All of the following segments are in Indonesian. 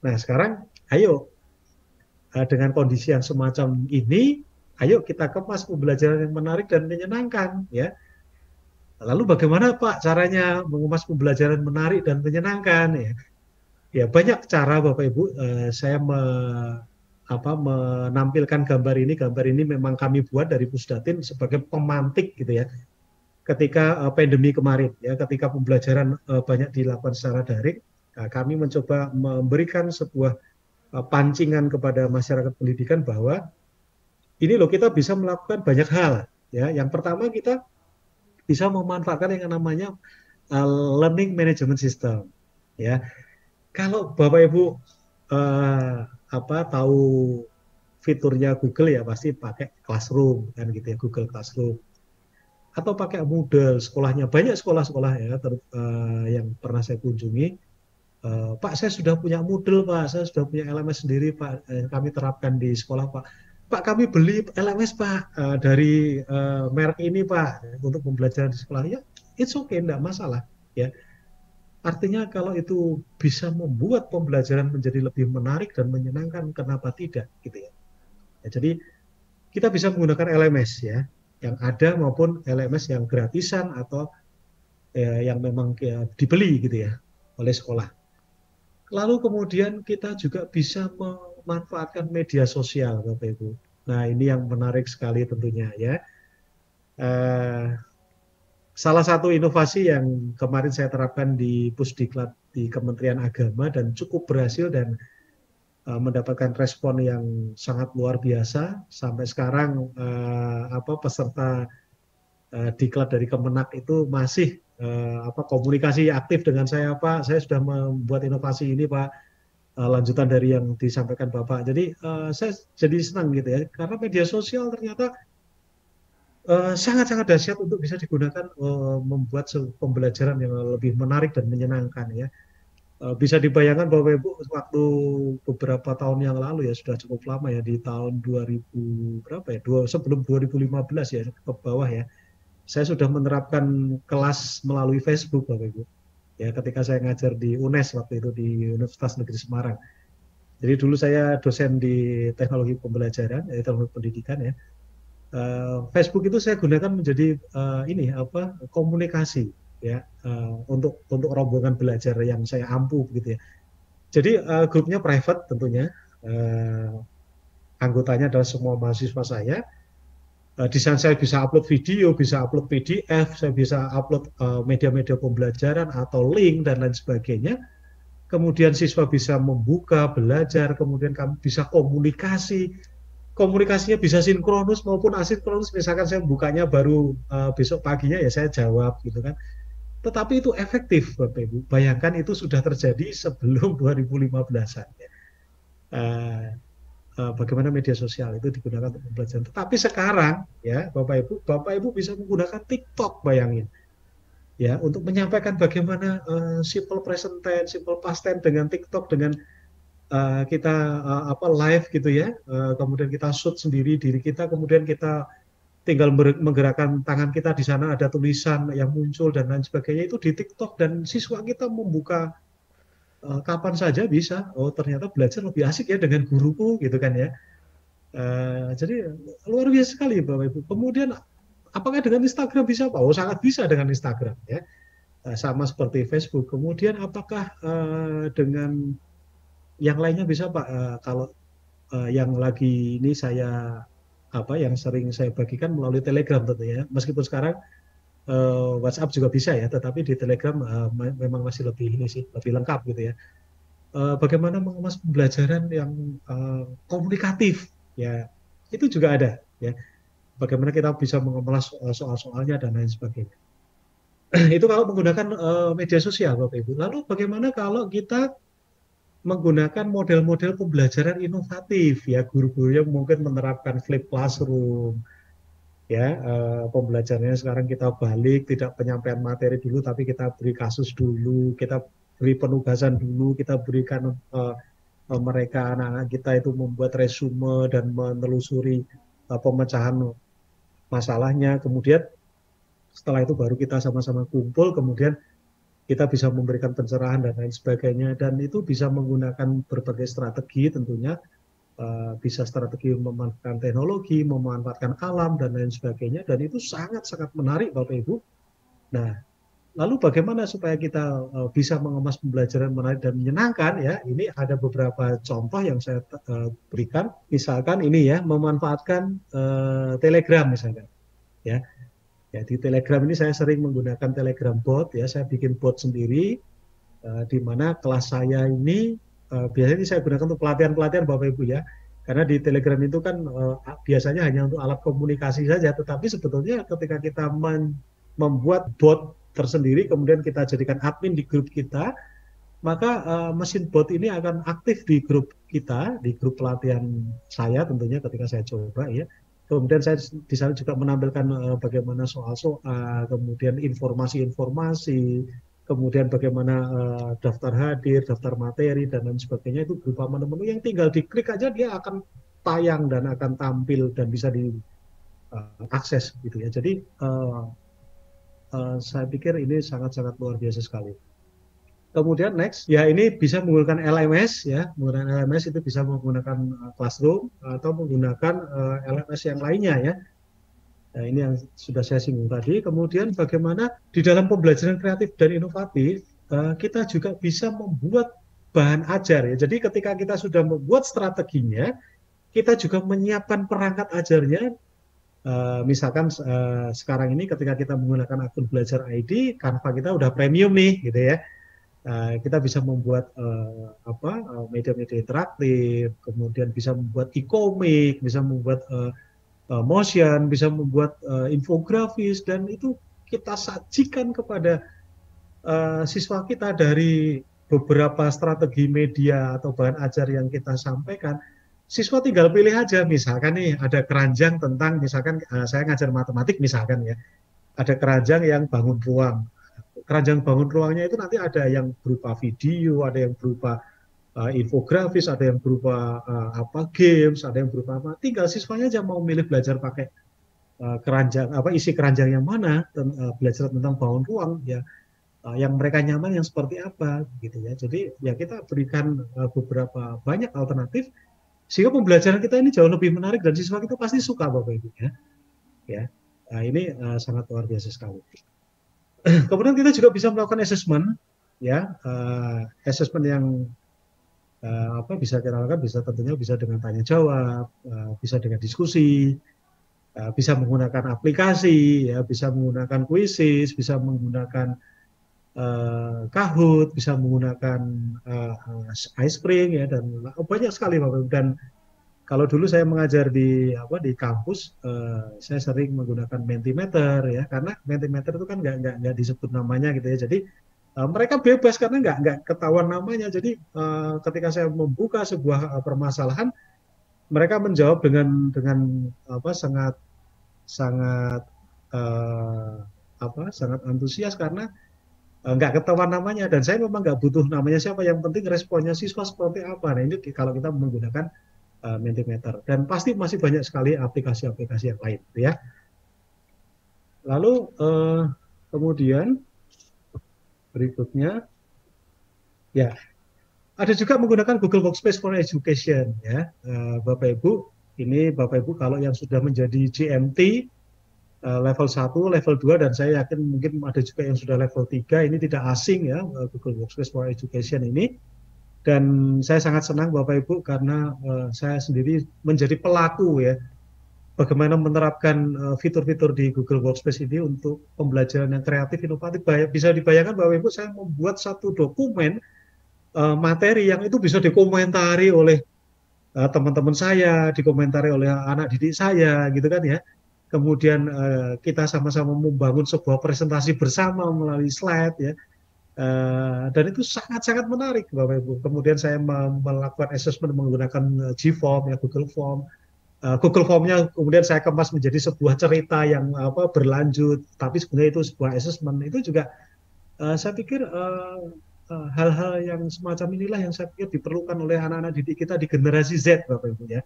Nah, sekarang ayo dengan kondisi yang semacam ini, ayo kita kemas pembelajaran yang menarik dan menyenangkan, ya. Lalu bagaimana Pak caranya mengemas pembelajaran menarik dan menyenangkan, ya? Ya banyak cara Bapak Ibu. Saya menampilkan gambar ini memang kami buat dari Pusdatin sebagai pemantik gitu ya. Ketika pandemi kemarin, ya, ketika pembelajaran banyak dilakukan secara daring, kami mencoba memberikan sebuah pancingan kepada masyarakat pendidikan bahwa ini loh kita bisa melakukan banyak hal, ya. Yang pertama kita bisa memanfaatkan yang namanya learning management system, ya. Kalau Bapak Ibu uh, tahu fiturnya Google, ya pasti pakai Classroom kan gitu ya, Google Classroom, atau pakai Moodle. Sekolahnya banyak sekolah-sekolah ya yang pernah saya kunjungi. Pak, saya sudah punya Moodle, Pak. Saya sudah punya LMS sendiri, Pak. Kami terapkan di sekolah, Pak. Pak, kami beli LMS, Pak, dari merek ini, Pak, untuk pembelajaran di sekolah. Ya, it's okay, enggak masalah. Ya, artinya kalau itu bisa membuat pembelajaran menjadi lebih menarik dan menyenangkan, kenapa tidak, gitu ya. Ya, jadi kita bisa menggunakan LMS ya, yang ada maupun LMS yang gratisan atau yang memang dibeli gitu ya oleh sekolah. Lalu kemudian kita juga bisa memanfaatkan media sosial, Bapak Ibu. Nah, ini yang menarik sekali tentunya ya. Eh, Salah satu inovasi yang kemarin saya terapkan di Pusdiklat di Kementerian Agama dan cukup berhasil dan mendapatkan respon yang sangat luar biasa. Sampai sekarang peserta diklat dari Kemenak itu masih komunikasi aktif dengan saya, Pak. Saya sudah membuat inovasi ini, Pak, lanjutan dari yang disampaikan Bapak. Jadi saya jadi senang gitu ya, karena media sosial ternyata sangat-sangat dahsyat untuk bisa digunakan membuat pembelajaran yang lebih menarik dan menyenangkan ya. Bisa dibayangkan Bapak Ibu waktu beberapa tahun yang lalu ya, sudah cukup lama ya, di tahun 2000 berapa ya, sebelum 2015 ya ke bawah ya. Saya sudah menerapkan kelas melalui Facebook, Bapak Ibu. Ya, ketika saya ngajar di UNES waktu itu di Universitas Negeri Semarang. Jadi dulu saya dosen di teknologi pembelajaran, teknologi pendidikan ya. Facebook itu saya gunakan menjadi ini komunikasi ya, untuk rombongan belajar yang saya ampuh gitu ya. Jadi grupnya private tentunya, uh, anggotanya adalah semua mahasiswa saya. Di sana saya bisa upload video, bisa upload PDF, saya bisa upload media-media pembelajaran atau link dan lain sebagainya. Kemudian siswa bisa membuka, belajar, kemudian kami bisa komunikasi. Komunikasinya bisa sinkronus maupun asinkronus. Misalkan saya bukanya baru besok paginya, ya saya jawab gitu kan. Tetapi itu efektif, Bapak Ibu. Bayangkan itu sudah terjadi sebelum 2015-an. Ya. Bagaimana media sosial itu digunakan untuk pembelajaran. Tetapi sekarang, ya Bapak Ibu bisa menggunakan TikTok, bayangin, ya, untuk menyampaikan bagaimana simple present tense, simple past tense dengan TikTok, dengan kita live gitu ya, kemudian kita shoot sendiri diri kita, kemudian kita tinggal menggerakkan tangan kita, di sana ada tulisan yang muncul dan lain sebagainya, itu di TikTok, dan siswa kita membuka kapan saja bisa. Oh, ternyata belajar lebih asik ya dengan guruku gitu kan ya. Jadi luar biasa sekali Bapak Ibu. Kemudian apakah dengan Instagram bisa Pak? Oh, sangat bisa dengan Instagram ya. Sama seperti Facebook. Kemudian apakah dengan yang lainnya bisa Pak? Kalau yang lagi ini saya yang sering saya bagikan melalui Telegram tentunya. Meskipun sekarang WhatsApp juga bisa ya, tetapi di Telegram memang masih lebih ini sih, lebih lengkap gitu ya. Bagaimana mengemas pembelajaran yang komunikatif ya, itu juga ada ya. Bagaimana kita bisa mengemas soal-soalnya dan lain sebagainya. Itu kalau menggunakan media sosial Bapak Ibu. Lalu bagaimana kalau kita menggunakan model-model pembelajaran inovatif ya, guru-guru yang mungkin menerapkan flip classroom ya, pembelajarannya sekarang kita balik, tidak penyampaian materi dulu tapi kita beri kasus dulu, kita beri penugasan dulu, kita berikan mereka, anak-anak kita itu membuat resume dan menelusuri pemecahan masalahnya. Kemudian setelah itu baru kita sama-sama kumpul, kemudian kita bisa memberikan pencerahan dan lain sebagainya, dan itu bisa menggunakan berbagai strategi tentunya, bisa strategi memanfaatkan teknologi, memanfaatkan alam dan lain sebagainya, dan itu sangat-sangat menarik Bapak Ibu. Nah, lalu bagaimana supaya kita bisa mengemas pembelajaran menarik dan menyenangkan ya? Ini ada beberapa contoh yang saya berikan. Misalkan ini ya, memanfaatkan Telegram misalkan ya. Ya, di Telegram ini saya sering menggunakan Telegram bot ya, saya bikin bot sendiri, di mana kelas saya ini biasanya saya gunakan untuk pelatihan-pelatihan Bapak Ibu ya, karena di Telegram itu kan biasanya hanya untuk alat komunikasi saja, tetapi sebetulnya ketika kita membuat bot tersendiri, kemudian kita jadikan admin di grup kita, maka mesin bot ini akan aktif di grup kita, di grup pelatihan saya tentunya ketika saya coba ya. Kemudian saya di sana juga menampilkan bagaimana soal-soal, kemudian informasi-informasi, kemudian bagaimana daftar hadir, daftar materi, dan lain sebagainya, itu berupa menu-menu yang tinggal diklik aja dia akan tayang dan akan tampil dan bisa diakses gitu ya. Jadi saya pikir ini sangat-sangat luar biasa sekali. Kemudian next, ya ini bisa menggunakan LMS ya, menggunakan LMS itu bisa menggunakan Classroom atau menggunakan LMS yang lainnya ya. Nah, ini yang sudah saya singgung tadi. Kemudian bagaimana di dalam pembelajaran kreatif dan inovatif, kita juga bisa membuat bahan ajar ya. Jadi ketika kita sudah membuat strateginya, kita juga menyiapkan perangkat ajarnya. Misalkan sekarang ini ketika kita menggunakan akun Belajar ID, Canva kita udah premium nih gitu ya. Kita bisa membuat media-media interaktif, kemudian bisa membuat e-komik, bisa membuat motion, bisa membuat infografis, dan itu kita sajikan kepada siswa kita dari beberapa strategi media atau bahan ajar yang kita sampaikan. Siswa tinggal pilih aja, misalkan nih ada keranjang tentang, misalkan saya ngajar matematik misalkan ya, ada keranjang yang bangun ruang. Keranjang bangun ruangnya itu nanti ada yang berupa video, ada yang berupa infografis, ada yang berupa games, ada yang berupa apa. Tinggal siswanya aja mau milih belajar pakai keranjang isi keranjang yang mana, belajar tentang bangun ruang ya, yang mereka nyaman yang seperti apa gitu ya. Jadi ya kita berikan beberapa banyak alternatif sehingga pembelajaran kita ini jauh lebih menarik dan siswa kita pasti suka Bapak Ibu ya. Ya. Nah, ini sangat luar biasa sekali. Kemudian kita juga bisa melakukan assessment, ya, assessment yang bisa kita lakukan, bisa tentunya bisa dengan tanya jawab, bisa dengan diskusi, bisa menggunakan aplikasi, ya, bisa menggunakan quizzes, bisa menggunakan Kahoot, bisa menggunakan iSpring, ya, dan banyak sekali Bapak. Dan kalau dulu saya mengajar di kampus, saya sering menggunakan Mentimeter ya, karena Mentimeter itu kan nggak disebut namanya gitu ya. Jadi mereka bebas karena nggak ketahuan namanya. Jadi ketika saya membuka sebuah permasalahan, mereka menjawab dengan sangat sangat sangat antusias karena nggak ketahuan namanya, dan saya memang nggak butuh namanya siapa. Yang penting responnya siswa seperti apa. Nah, ini kalau kita menggunakan Mentimeter, dan pasti masih banyak sekali aplikasi-aplikasi yang lain ya. Lalu kemudian berikutnya ya ada juga menggunakan Google Workspace for Education ya, Bapak Ibu. Ini Bapak Ibu kalau yang sudah menjadi GMT level 1, level 2, dan saya yakin mungkin ada juga yang sudah level 3, ini tidak asing ya Google Workspace for Education ini. Dan saya sangat senang Bapak Ibu karena saya sendiri menjadi pelaku ya, bagaimana menerapkan fitur-fitur di Google Workspace ini untuk pembelajaran yang kreatif, inovatif. Bisa dibayangkan Bapak Ibu, saya membuat satu dokumen materi yang itu bisa dikomentari oleh teman-teman saya, dikomentari oleh anak didik saya gitu kan ya. Kemudian kita sama-sama membangun sebuah presentasi bersama melalui slide ya. Dan itu sangat-sangat menarik Bapak Ibu. Kemudian saya melakukan assessment menggunakan Gform ya, Google Form. Google Form-nya kemudian saya kemas menjadi sebuah cerita yang berlanjut, tapi sebenarnya itu sebuah assessment. Itu juga saya pikir hal-hal yang semacam inilah yang saya pikir diperlukan oleh anak-anak didik kita di generasi Z Bapak Ibu ya.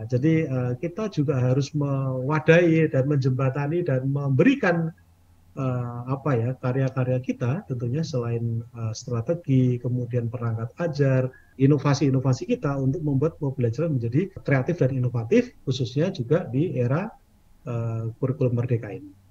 Jadi kita juga harus mewadahi dan menjembatani dan memberikan apa ya, karya-karya kita tentunya selain strategi, kemudian perangkat ajar, inovasi-inovasi kita untuk membuat pembelajaran menjadi kreatif dan inovatif, khususnya juga di era kurikulum merdeka ini.